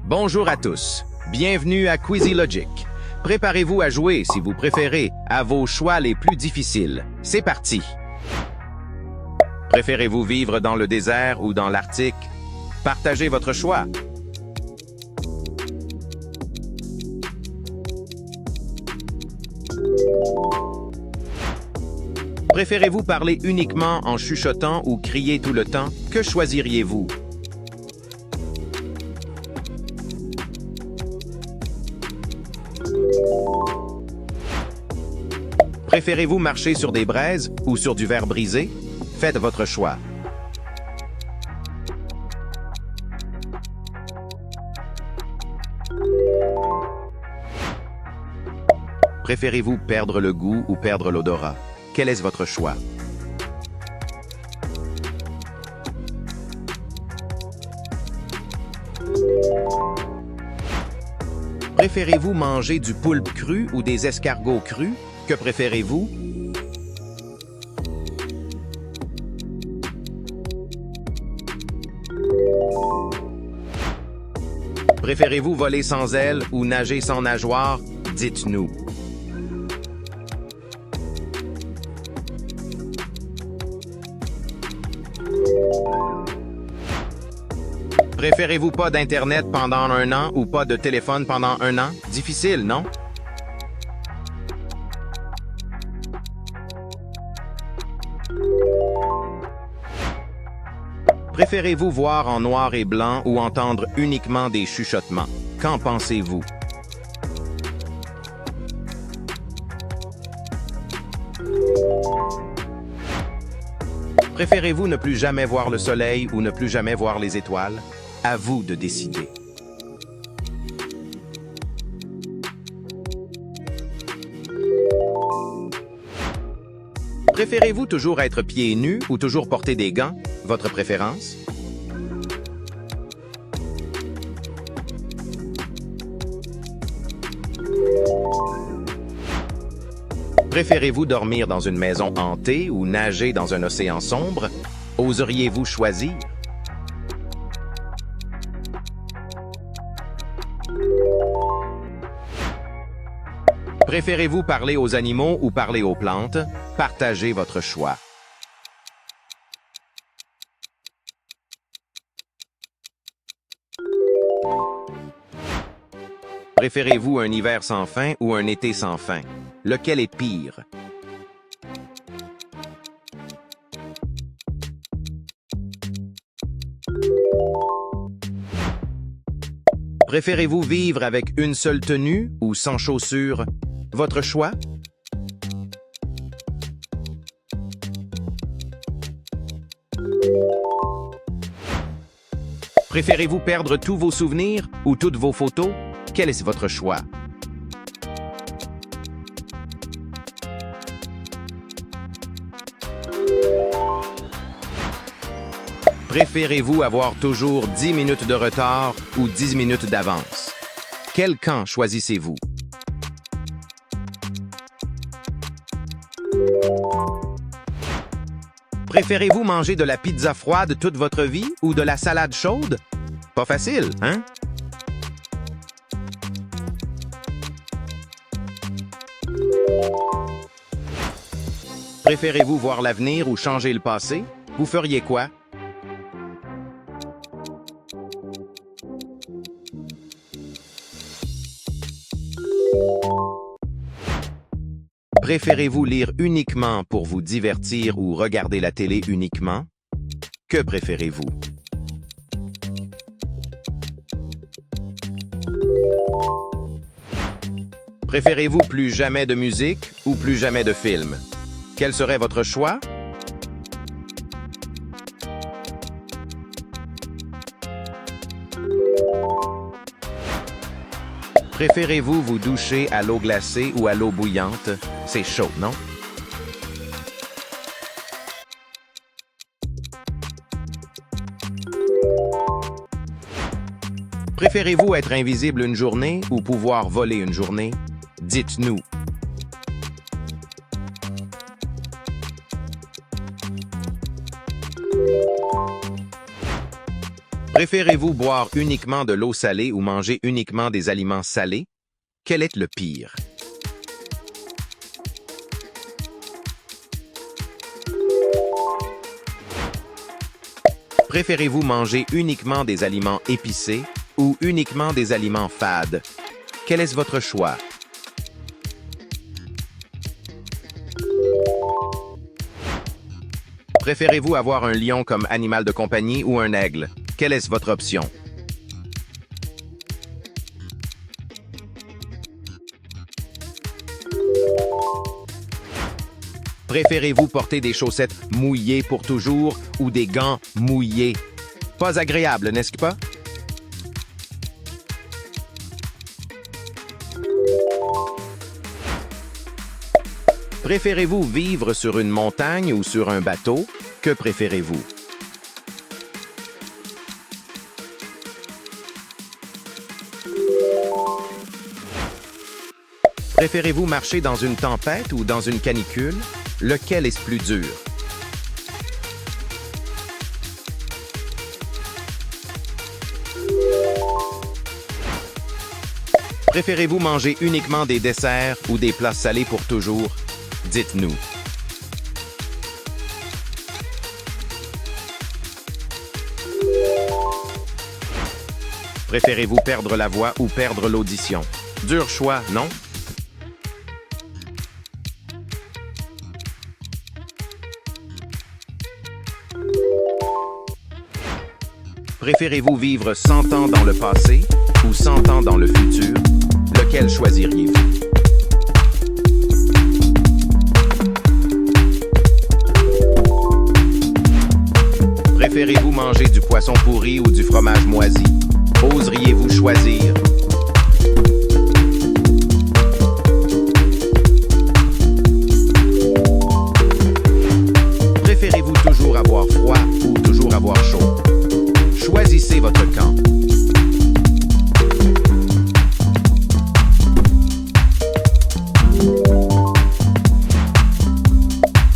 Bonjour à tous, bienvenue à Quizy Logic. Préparez-vous à jouer, si vous préférez, à vos choix les plus difficiles. C'est parti! Préférez-vous vivre dans le désert ou dans l'Arctique? Partagez votre choix. Préférez-vous parler uniquement en chuchotant ou crier tout le temps? Que choisiriez-vous? Préférez-vous marcher sur des braises ou sur du verre brisé? Faites votre choix. Préférez-vous perdre le goût ou perdre l'odorat? Quel est votre choix? Préférez-vous manger du poulpe cru ou des escargots crus? Que préférez-vous? Préférez-vous voler sans ailes ou nager sans nageoire? Dites-nous. Préférez-vous pas d'Internet pendant un an ou pas de téléphone pendant un an? Difficile, non? Préférez-vous voir en noir et blanc ou entendre uniquement des chuchotements? Qu'en pensez-vous? Préférez-vous ne plus jamais voir le soleil ou ne plus jamais voir les étoiles? À vous de décider. Préférez-vous toujours être pieds nus ou toujours porter des gants? Votre préférence? Préférez-vous dormir dans une maison hantée ou nager dans un océan sombre? Oseriez-vous choisir? Préférez-vous parler aux animaux ou parler aux plantes? Partagez votre choix. Préférez-vous un hiver sans fin ou un été sans fin? Lequel est pire? Préférez-vous vivre avec une seule tenue ou sans chaussures? Votre choix? Préférez-vous perdre tous vos souvenirs ou toutes vos photos? Quel est votre choix? Préférez-vous avoir toujours 10 minutes de retard ou 10 minutes d'avance? Quel camp choisissez-vous? Préférez-vous manger de la pizza froide toute votre vie ou de la salade chaude? Pas facile, hein? Préférez-vous voir l'avenir ou changer le passé? Vous feriez quoi? Préférez-vous lire uniquement pour vous divertir ou regarder la télé uniquement? Que préférez-vous? Préférez-vous plus jamais de musique ou plus jamais de film? Quel serait votre choix? Préférez-vous vous doucher à l'eau glacée ou à l'eau bouillante? C'est chaud, non? Préférez-vous être invisible une journée ou pouvoir voler une journée? Dites-nous. Préférez-vous boire uniquement de l'eau salée ou manger uniquement des aliments salés? Quel est le pire? Préférez-vous manger uniquement des aliments épicés ou uniquement des aliments fades? Quel est votre choix? Préférez-vous avoir un lion comme animal de compagnie ou un aigle? Quelle est votre option? Préférez-vous porter des chaussettes mouillées pour toujours ou des gants mouillés? Pas agréable, n'est-ce pas? Préférez-vous vivre sur une montagne ou sur un bateau? Que préférez-vous? Préférez-vous marcher dans une tempête ou dans une canicule? Lequel est plus dur? Préférez-vous manger uniquement des desserts ou des plats salés pour toujours? Dites-nous. Préférez-vous perdre la voix ou perdre l'audition? Dur choix, non? Préférez-vous vivre 100 ans dans le passé ou 100 ans dans le futur? Lequel choisiriez-vous? Préférez-vous manger du poisson pourri ou du fromage moisi? Oseriez-vous choisir? Préférez-vous toujours avoir froid ou toujours avoir chaud? Choisissez votre camp.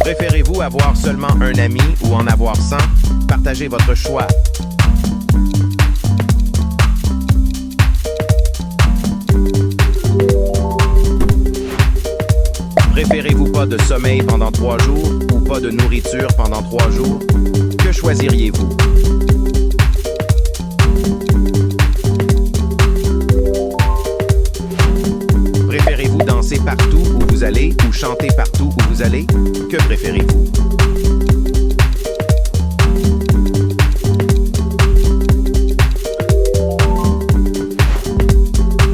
Préférez-vous avoir seulement un ami ou en avoir 100? Partagez votre choix. Préférez-vous pas de sommeil pendant 3 jours ou pas de nourriture pendant 3 jours? Que choisiriez-vous? Préférez-vous danser partout où vous allez ou chanter partout où vous allez? Que préférez-vous?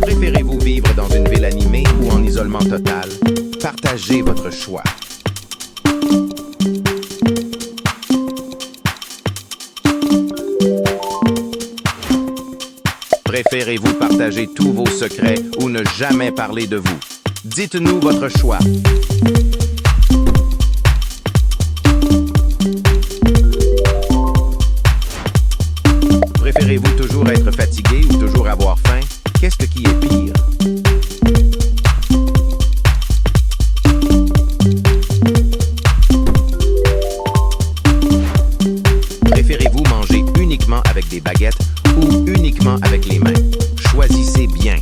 Préférez-vous vivre dans une ville animée ou en isolement total? Partagez votre choix. Préférez-vous partager tous vos secrets ou ne jamais parler de vous? Dites-nous votre choix. Préférez-vous toujours être fatigué ou toujours avoir faim? Qu'est-ce qui est pire? Préférez-vous manger uniquement avec des baguettes ou uniquement avec les mains? Choisissez bien.